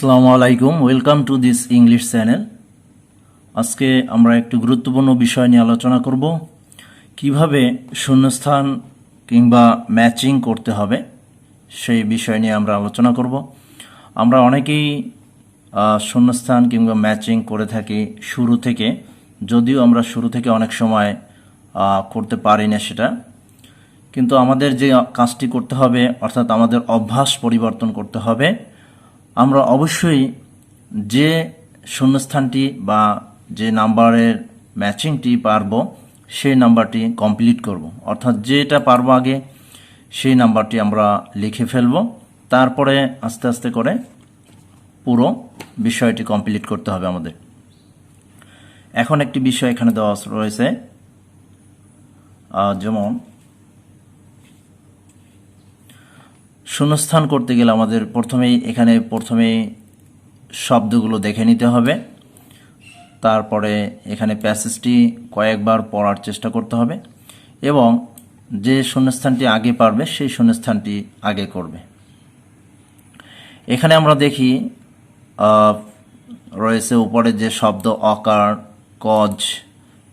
আসসালামু আলাইকুম, welcome to this English channel. আজকে আমরা একটু গুরুত্বপূর্ণ বিষয় নিয়ে আলোচনা করব, কিভাবে শূন্যস্থান কিংবা ম্যাচিং করতে হবে সেই বিষয় নিয়ে আমরা আলোচনা করব। আমরা অনেকেই শূন্যস্থান কিংবা ম্যাচিং করে থাকি শুরু থেকে, যদিও আমরা শুরু থেকে অনেক সময় করতে পারি না সেটা, কিন্তু আমাদের যে কাজটি করতে হবে অর্থাৎ আমাদের অভ্যাস পরিবর্তন করতে হবে। আমরা অবশ্যই যে শূন্যস্থানটি বা যে নাম্বারের ম্যাচিংটি পারবো সেই নাম্বারটি কমপ্লিট করব, অর্থাৎ যেটা পারবো আগে সেই নাম্বারটি আমরা লিখে ফেলব, তারপরে আস্তে আস্তে করে পুরো বিষয়টি কমপ্লিট করতে হবে আমাদের। এখন একটি বিষয় এখানে দেওয়া রয়েছে, যেমন শূন্যস্থান করতে গেলে আমাদের প্রথমেই শব্দগুলো দেখে নিতে হবে, তারপরে এখানে প্যাসেজটি কয়েকবার পড়ার চেষ্টা করতে হবে এবং যে শূন্যস্থানটি আগে পারবে সেই শূন্যস্থানটি আগে করবে। এখানে আমরা দেখি রয়েছে উপরে যে শব্দ অকার, কজ,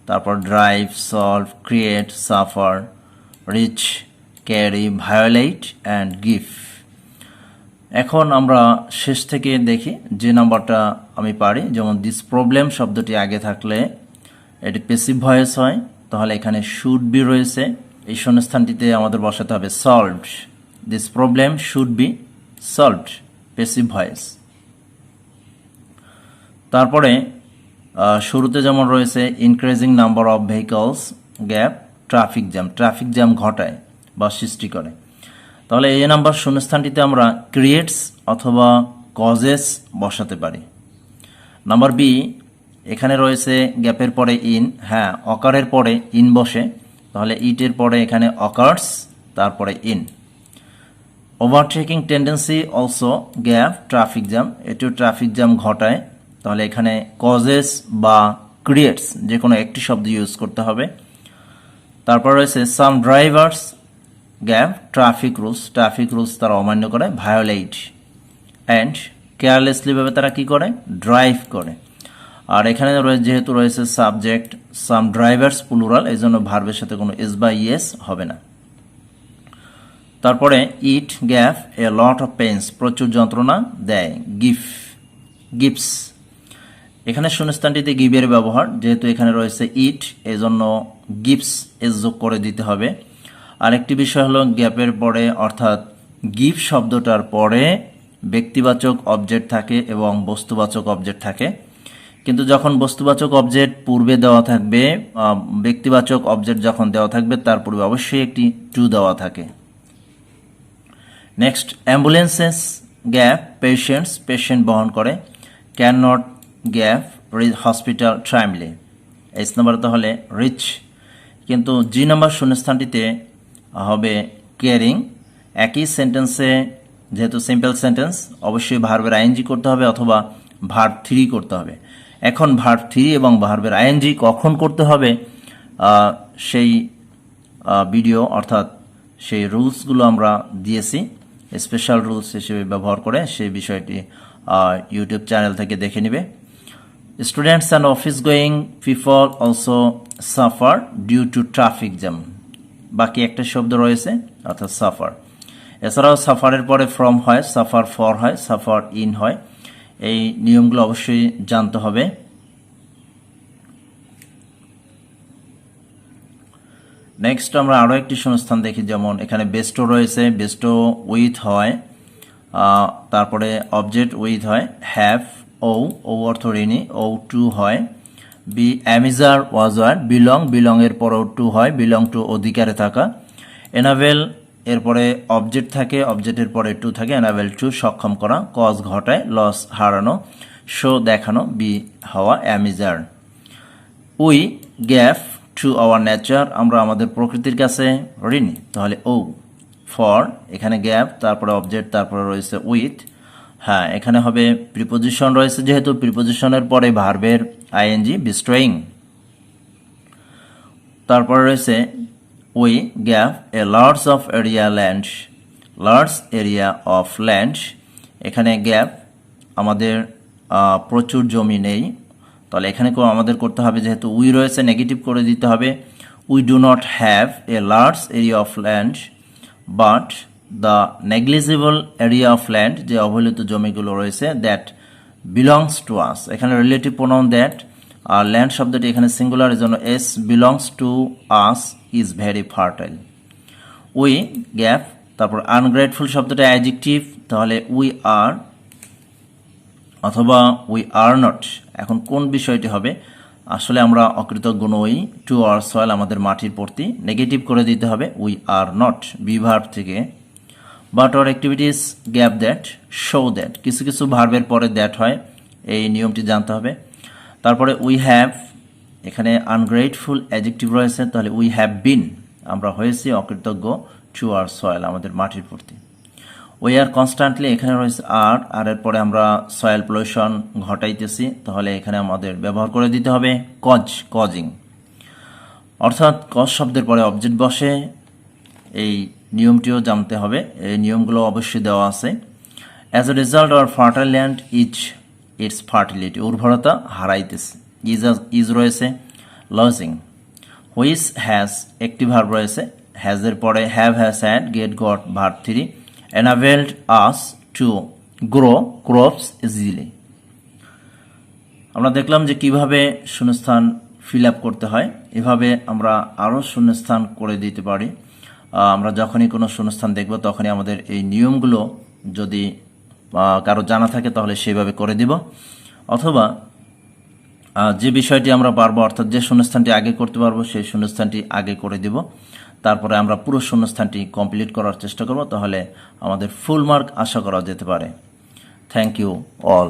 তারপর drive, solve, create, suffer, reach, carry, violate and give. এখন আমরা শেষ থেকে দেখি যে নাম্বারটা আমি পারি, যেমন দিস প্রবলেম শব্দটি আগে থাকলে এটি প্যাসিভ ভয়েস হয়, তাহলে এখানে শুড বি রয়েছে, এই শূন্যস্থানটিতে আমাদের বসাতে হবে solved. This problem should be solved, passive voice. তারপরে শুরুতে যেমন রয়েছে increasing number of vehicles, gap, traffic jam ঘটায় বা সৃষ্টি করে, তাহলে এই নাম্বার শূন্যস্থানটিতে আমরা ক্রিয়েটস অথবা কজেস বসাতে পারি। নাম্বার বি, এখানে রয়েছে গ্যাপের পরে ইন, হ্যাঁ অকারের পরে ইন বসে, তাহলে ইটের পরে এখানে অকার্স, তারপরে in. Overtaking tendency also gap, traffic jam, এটিও ট্রাফিক জ্যাম ঘটায়, তাহলে এখানে কজেস বা ক্রিয়েটস যে কোনো একটি শব্দ ইউজ করতে হবে। তারপর রয়েছে সাম ড্রাইভার্স, গ্যাপ, ট্রাফিক রুলস তারা অমান্য করে, ভায়োলেট, অ্যান্ড কেয়ারলেসলি ভাবে তারা কি করে, ড্রাইভ করে। আর এখানে যেহেতু রয়েছে সাবজেক্ট, সাম ড্রাইভার্স প্লুরাল, এই জন্য ভার্বের সাথে কোনো এস বা ইয়েস হবে না। তারপরে it, gap, a lot of pains, প্রচুর যন্ত্রণা দেয়, গিভস, এখানে শূন্যস্থানটিতে গিভের ব্যবহার, যেহেতু এখানে রয়েছে ইট এই জন্য গিভস এস যোগ করে দিতে হবে। আরেকটি বিষয় হলো গ্যাপের পরে অর্থাৎ গিভ শব্দটার পরে ব্যক্তিবাচক অবজেক্ট থাকে এবং বস্তুবাচক অবজেক্ট থাকে, কিন্তু যখন বস্তুবাচক অবজেক্ট পূর্বে দেওয়া থাকবে, ব্যক্তিবাচক অবজেক্ট যখন দেওয়া থাকবে তার পূর্বে অবশ্যই একটি টু দেওয়া থাকে। নেক্সট অ্যাম্বুলেন্সেস, গ্যাপ, পেশেন্ট বহন করে, can not, gap, hospital timely, S number তাহলে রিচ, কিন্তু জি নাম্বার শূন্যস্থানটিতে হবে কেয়ারিং। একই সেন্টেন্সে যেহেতু সিম্পল সেন্টেন্স অবশ্যই ভার্বের আইএনজি করতে হবে অথবা ভার্ব 3 করতে হবে। এখন ভার্ব 3 এবং ভার্বের আইএনজি কখন করতে হবে সেই ভিডিও অর্থাৎ সেই রুলসগুলো আমরা দিয়েছি, স্পেশাল রুলস হিসেবে ব্যবহার করে, সেই বিষয়টি ইউটিউব চ্যানেল থেকে দেখে নিবে। Students and office going people also suffer due to traffic jam, বাকি একটা শব্দ রয়েছে অর্থাৎ সাফার। এছাড়াও সাফারের পরে ফ্রম হয়, সাফার ফর হয়, সাফার ইন হয়, এই নিয়মগুলো অবশ্যই জানতে হবে। নেক্সট আমরা আরও একটি শূন্যস্থান দেখি, যেমন এখানে বেস্টো রয়েছে, বেস্টো উইথ হয়, তারপরে অবজেক্ট উইথ হয়, হ্যাভ, ও অর্থ ঋণী, ও টু হয়, বি অ্যামিজার ওয়াজার, বিলং এর পরেও টু হয়, বিলং টু অধিকারে থাকা, এনাবেল এরপরে অবজেক্ট থাকে, অবজেক্টের পরে টু থাকে, এনাবেল টু সক্ষম করা, কজ ঘটায়, লস হারানো, শো দেখানো, বি হওয়া, am is are. We gave to our nature, আমরা আমাদের প্রকৃতির কাছে ঋণী, তাহলে ও। ফর, এখানে গ্যাপ, তারপরে অবজেক্ট, তারপরে রয়েছে উইথ, হ্যাঁ এখানে হবে প্রিপোজিশন রয়েছে, যেহেতু প্রিপোজিশনের পরে ভার্বের আইএনজি, বিস্ট্রয়িং। তারপরে রয়েছে we gave A large area of land, এখানে গ্যাপ আমাদের প্রচুর জমি নেই, তাহলে এখানে আমাদের করতে হবে যেহেতু উই রয়েছে নেগেটিভ করে দিতে হবে we do not have a large area of land but the negligible area of land যে অবহেলিত জমিগুলো রয়েছে দ্যাট বিলংস টু আস, এখানে রিলেটিভ প্রোনাউন দ্যাট, আর ল্যান্ড শব্দটি এখানে সিঙ্গুলার এর জন্য s belongs to us is very fertile. We gap, তারপর আনগ্রেটফুল শব্দটা অ্যাডজেক্টিভ, তাহলে উই আর অথবা উই আর নট। এখন কোন বিষয়টি হবে? আসলে আমরা অকৃতজ্ঞ নই টু আওয়ার সয়েল, আমাদের মাটির প্রতি, নেগেটিভ করে দিতে হবে we are not be verb থেকে। But our activities gap that show that, কিছু কিছু ভার্বের পরে দ্যাট হয়, এই নিয়মটি জানতে হবে। তারপরে উই হ্যাভ, এখানে আনগ্রেটফুল অ্যাডজেক্টিভ রয়েছে, তাহলে উই হ্যাভ বিন, আমরা হয়েছি অকৃতজ্ঞ টু আওয়ার সয়েল, আমাদের মাটির প্রতি। উই আর কনস্ট্যান্টলি, এখানে রয়েছে আর এর পরে আমরা সয়েল পলিউশন ঘটাইতেছি, তাহলে এখানে আমাদের ব্যবহার করে দিতে হবে কজিং, অর্থাৎ কজ শব্দের পরে অবজেক্ট বসে। এই নিয়মটিও জানতে হবে, এই নিয়মগুলো অবশ্যই দেওয়া আছে। As a result our fertile land its fertility, উর্বরতা হারাইতেছে, ইজ রয়েছে লজিং। হুইচ হ্যাজ একটি ভার্ব রয়েছে, হ্যাজের পরে have, has, had, get, got, verb 3, enabled us to grow crops easily। আমরা দেখলাম যে কিভাবে শূন্যস্থান ফিল আপ করতে হয়, এভাবে আমরা আরও শূন্যস্থান করে দিতে পারি। আমরা যখনই কোনো শূন্যস্থান দেখব তখনই আমাদের এই নিয়মগুলো যদি কারো জানা থাকে তাহলে সেইভাবে করে দিব, অথবা যে বিষয়টি আমরা পারবো অর্থাৎ যে শূন্যস্থানটি আগে করতে পারবো সেই শূন্যস্থানটি আগে করে দিব, তারপরে আমরা পুরো শূন্যস্থানটি কমপ্লিট করার চেষ্টা করব, তাহলে আমাদের ফুল মার্ক আশা করা যেতে পারে। Thank you all.